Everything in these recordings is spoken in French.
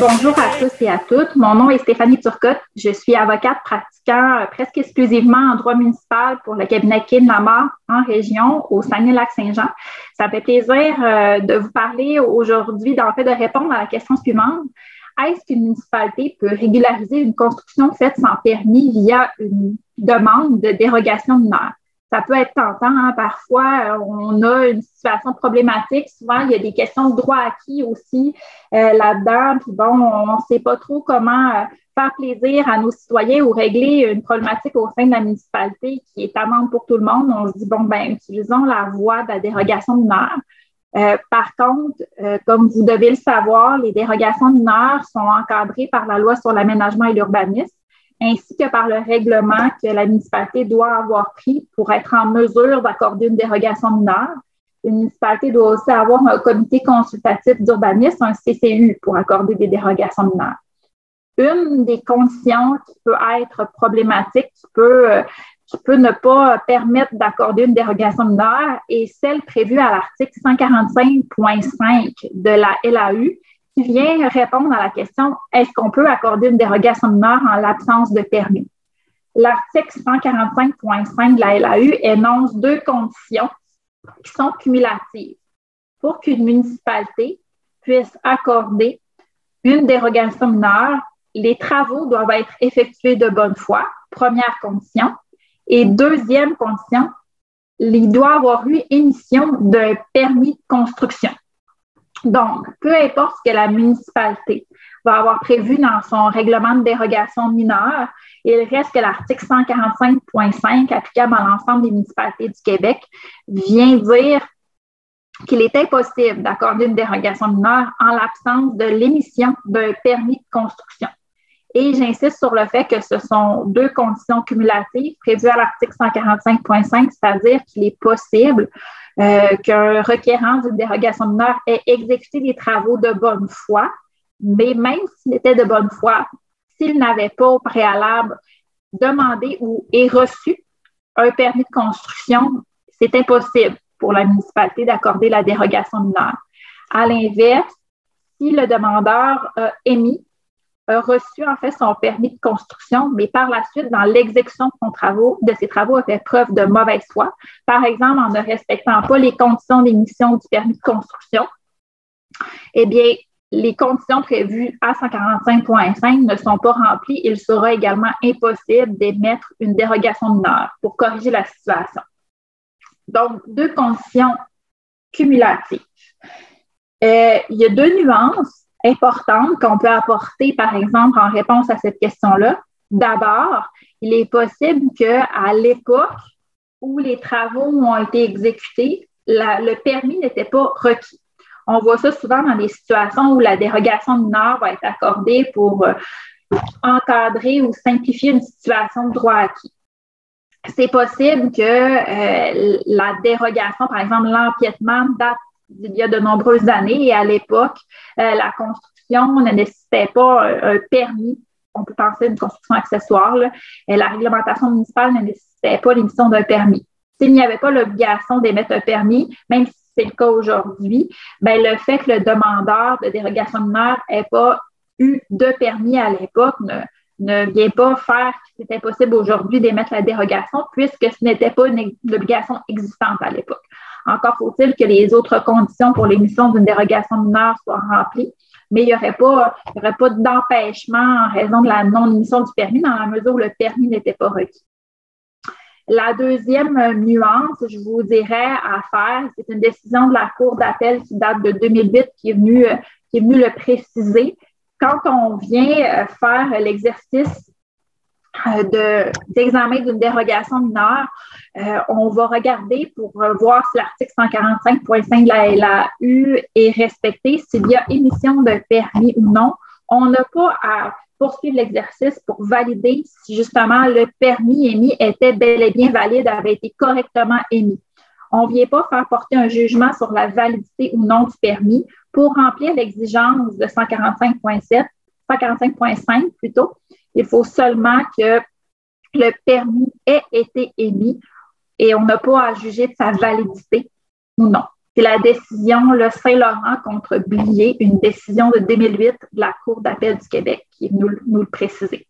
Bonjour à tous et à toutes. Mon nom est Stéphanie Turcotte. Je suis avocate pratiquant presque exclusivement en droit municipal pour le cabinet Kehl-Lamar en région au Saguenay-Lac-Saint-Jean. Ça me fait plaisir de vous parler aujourd'hui, de répondre à la question suivante. Est-ce qu'une municipalité peut régulariser une construction faite sans permis via une demande de dérogation mineure? Ça peut être tentant, hein? Parfois, on a une situation problématique. Souvent, il y a des questions de droit acquis aussi là-dedans. Puis bon, on ne sait pas trop comment faire plaisir à nos citoyens ou régler une problématique au sein de la municipalité qui est amende pour tout le monde. On se dit, utilisons la voie de la dérogation mineure. Par contre, comme vous devez le savoir, les dérogations mineures sont encadrées par la loi sur l'aménagement et l'urbanisme, ainsi que par le règlement que la municipalité doit avoir pris pour être en mesure d'accorder une dérogation mineure. Une municipalité doit aussi avoir un comité consultatif d'urbanisme, un CCU, pour accorder des dérogations mineures. Une des conditions qui peut être problématique, qui peut ne pas permettre d'accorder une dérogation mineure est celle prévue à l'article 145.5 de la LAU, qui vient répondre à la question « Est-ce qu'on peut accorder une dérogation mineure en l'absence de permis? » L'article 145.5 de la LAU énonce deux conditions qui sont cumulatives. Pour qu'une municipalité puisse accorder une dérogation mineure, les travaux doivent être effectués de bonne foi, première condition. Et deuxième condition, il doit avoir eu émission d'un permis de construction. Donc, peu importe ce que la municipalité va avoir prévu dans son règlement de dérogation mineure, il reste que l'article 145.5 applicable à l'ensemble des municipalités du Québec vient dire qu'il est impossible d'accorder une dérogation mineure en l'absence de l'émission d'un permis de construction. Et j'insiste sur le fait que ce sont deux conditions cumulatives prévues à l'article 145.5, c'est-à-dire qu'il est possible qu'un requérant d'une dérogation mineure ait exécuté des travaux de bonne foi, mais même s'il était de bonne foi, s'il n'avait pas au préalable demandé ou reçu un permis de construction, c'est impossible pour la municipalité d'accorder la dérogation mineure. À l'inverse, si le demandeur a reçu en fait son permis de construction, mais par la suite, dans l'exécution de ses travaux, a fait preuve de mauvaise foi. Par exemple, en ne respectant pas les conditions d'émission du permis de construction, eh bien, les conditions prévues à 145.5 ne sont pas remplies. Il sera également impossible d'émettre une dérogation mineure pour corriger la situation. Donc, deux conditions cumulatives. Il y a deux nuances importantes qu'on peut apporter, par exemple, en réponse à cette question-là. D'abord, il est possible qu'à l'époque où les travaux ont été exécutés, le permis n'était pas requis. On voit ça souvent dans des situations où la dérogation mineure va être accordée pour encadrer ou simplifier une situation de droit acquis. C'est possible que la dérogation, par exemple, l'empiètement date il y a de nombreuses années et à l'époque, la construction ne nécessitait pas un permis. On peut penser à une construction accessoire. Là. La réglementation municipale ne nécessitait pas l'émission d'un permis. S'il n'y avait pas l'obligation d'émettre un permis, même si c'est le cas aujourd'hui, le fait que le demandeur de dérogation mineure n'ait pas eu de permis à l'époque ne vient pas faire que c'est impossible aujourd'hui d'émettre la dérogation puisque ce n'était pas une obligation existante à l'époque. Encore faut-il que les autres conditions pour l'émission d'une dérogation mineure soient remplies, mais il n'y aurait pas d'empêchement en raison de la non-émission du permis dans la mesure où le permis n'était pas requis. La deuxième nuance, je vous dirais à faire, c'est une décision de la Cour d'appel qui date de 2008 qui est venue le préciser. Quand on vient faire l'exercice d'examen d'une dérogation mineure, on va regarder pour voir si l'article 145.5 de la LAU est respecté, s'il y a émission de permis ou non. On n'a pas à poursuivre l'exercice pour valider si justement le permis émis était bel et bien valide, avait été correctement émis. On ne vient pas faire porter un jugement sur la validité ou non du permis pour remplir l'exigence de 145.5 plutôt. Il faut seulement que le permis ait été émis et on n'a pas à juger de sa validité ou non. C'est la décision le Saint-Laurent contre Blier, une décision de 2008 de la Cour d'appel du Québec qui est venue nous le préciser.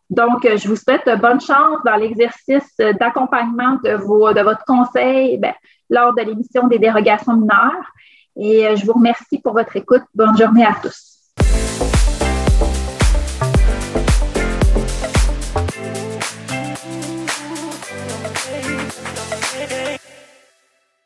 Donc, je vous souhaite bonne chance dans l'exercice d'accompagnement de votre conseil lors de l'émission des dérogations mineures. Et je vous remercie pour votre écoute. Bonne journée à tous.